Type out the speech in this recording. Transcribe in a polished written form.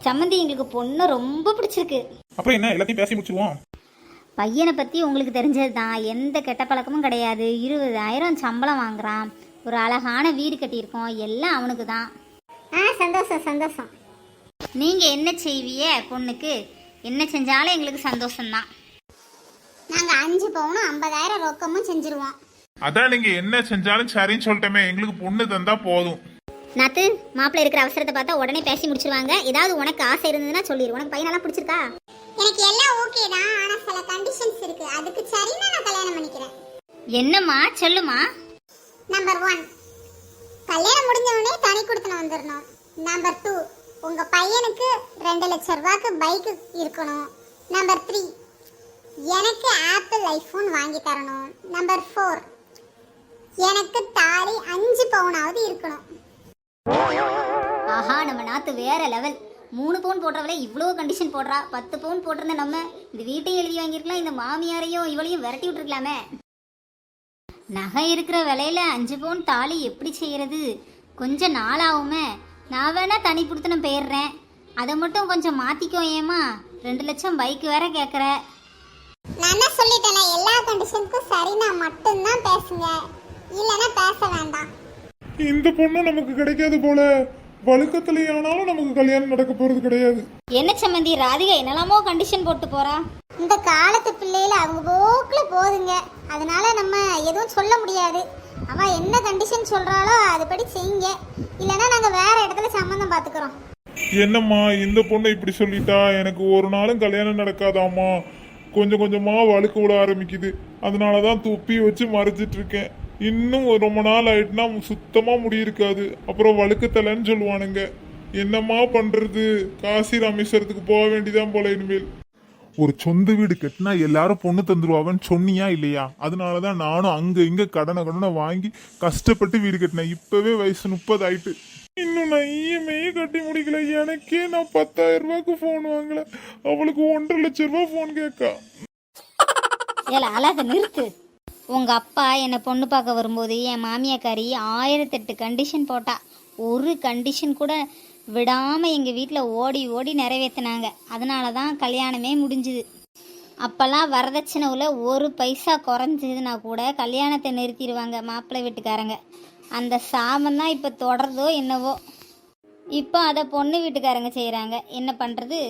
சம்மந்தி எங்களுக்கு பொண்ணு ரொம்ப பிடிச்சிருக்கு. அப்புறம் என்ன, எல்லாத்தையும் பேசி முடிச்சிருவோம். பையனை பற்றி உங்களுக்கு தெரிஞ்சது தான், எந்த கெட்ட பழக்கமும் கிடையாது. 20,000 சம்பளம் வாங்குறான், ஒரு அழகான வீடு கட்டியிருக்கோம், எல்லாம் அவனுக்கு தான். சந்தோஷம் சந்தோஷம். நீங்கள் என்ன செய்விய பொண்ணுக்கு? என்ன செஞ்சாலும் எங்களுக்கு சந்தோஷம்தான். நாங்கள் 5 பவுனும் 50,000 ரொக்கமும் செஞ்சிருவோம். அதான் நீங்க என்ன செஞ்சாலும் சரின்னு சொல்லிட்டோமே, எங்களுக்கு பொண்ணு தந்தா போதும். நாத்து மாப்பிள்ளை இருக்கிற அவசரத்தை பார்த்தா உடனே பேசி முடிச்சிருவாங்க. ஏதாவது உனக்கு ஆசை இருந்ததுன்னா சொல்லிடு. உனக்கு பையனெல்லாம் பிடிச்சிருக்கா? எனக்கு எல்லாம் ஓகே தான், ஆனா சில கண்டிஷன்ஸ் இருக்கு. அதுக்கு சரின்னா நான் கல்யாணம் பண்ணிக்கிறேன். என்னம்மா சொல்லுமா? நம்பர் 1, கல்யாணம் முடிஞ்ச உடனே தனி கொடுத்துன வந்துடணும். நம்பர் 2, உங்க பையனுக்கு 2 லட்சம் ரூபாய்க்கு பைக் இருக்கணும். நம்பர் 3, எனக்கு ஆப்பிள் ஐபோன் வாங்கி தரணும். நம்பர் 4, எனக்கு தாலி 5 பவுனாவது இருக்கணும். ஆஹா, நம்ம நாத்து வேற லெவல். 3 பவுன் போடுறவளே இவ்வளோ கண்டிஷன் போடுறா. 10 பவுன் போட்டிருந்த நம்ம இந்த வீட்டையும் எழுதி வாங்கியிருக்கலாம், இந்த மாமியாரையும் இவளையும் விரட்டி விட்டுருக்கலாமே. நகை இருக்கிற விலையில 5 பவுன் தாலி எப்படி செய்யறது? கொஞ்சம் நாளாகுமே. நான் வேணா தனி கொடுத்துன போயிடுறேன், அதை மட்டும் கொஞ்சம் மாத்திக்கோ. ஏமா 2 லட்சம் பைக் வேற கேட்குற. நான் என்ன சொல்லிட்டேன், எல்லா கண்டிஷனுக்கும் சரினா மட்டும்தான் பேசுங்க, இல்லைன்னா பேச வேண்டாம். இந்த பொண்ணு நமக்கு கிடைக்காது போல. வழுக்கத்திலேயானாலும் நமக்கு கல்யாணம் நடக்க போறது கிடையாது. என்ன சம்மந்தி, ராதிகா என்னெல்லாமோ கண்டிஷன் போட்டு போறா. இந்த காலத்து பிள்ளையில அவங்க போக்குல போதுங்க, அதனால நம்ம எதுவும் சொல்ல முடியாது. அவ என்ன கண்டிஷன் சொல்றாளோ அதுபடி செய்யுங்க, இல்லைன்னா நாங்க வேற இடத்துல சம்மந்தம் பாத்துக்கிறோம். என்னம்மா இந்த பொண்ணு இப்படி சொல்லிட்டா? எனக்கு ஒரு நாளும் கல்யாணம் நடக்காதாம்மா. கொஞ்சம் கொஞ்சமா வழுக்க விட ஆரம்பிக்குது, அதனாலதான் துப்பி வச்சு மறைச்சிட்டு இருக்கேன். இன்னும் ரொம்ப நாள் ஆயிட்டுனா சுத்தமா முடியிருக்காது, அப்புறம் வழுக்கத்தலைன்னு சொல்லுவானுங்க. என்னம்மா பண்றது? காசி ராமேஸ்வரத்துக்கு போக வேண்டியதான் போல இனிமேல். ஒரு சொந்த வீடு கட்டினா எல்லாரும் பொண்ணு தந்துருவாங்கன்னு சொன்னியா இல்லையா? அதனாலதான் நானும் அங்க இங்க கடனை வாங்கி கஷ்டப்பட்டு வீடு கட்டினேன். இப்பவே வயசு 30 ஆயிட்டு, இன்னும் நான் இஎம்ஐ கட்டி முடிக்கல. எனக்கே நான் 10,000 ரூபாய்க்கு போன் வாங்கல, அவளுக்கு 1.5 லட்சம் ரூபாய் போன் கேட்கா. ஏல அழக நிறுத்து. உங்க அப்பா என்னை பொண்ணு பார்க்க வரும்போது என் மாமியாக்காரி 1008 கண்டிஷன் போட்டா. ஒரு கண்டிஷன் கூட விடாம எங்க வீட்டில் ஓடி ஓடி நிறைவேற்றினாங்க. அதனால தான் கல்யாணமே முடிஞ்சுது. அப்போல்லாம் வரதட்சணைவில் 1 பைசா குறைஞ்சதுன்னா கூட கல்யாணத்தை நிறுத்திடுவாங்க மாப்பிள்ளை வீட்டுக்காரங்க. அந்த சாபம் தான் இப்போ தொடருதோ என்னவோ. இப்போ அதை பொண்ணு வீட்டுக்காரங்க செய்கிறாங்க. என்ன பண்ணுறது?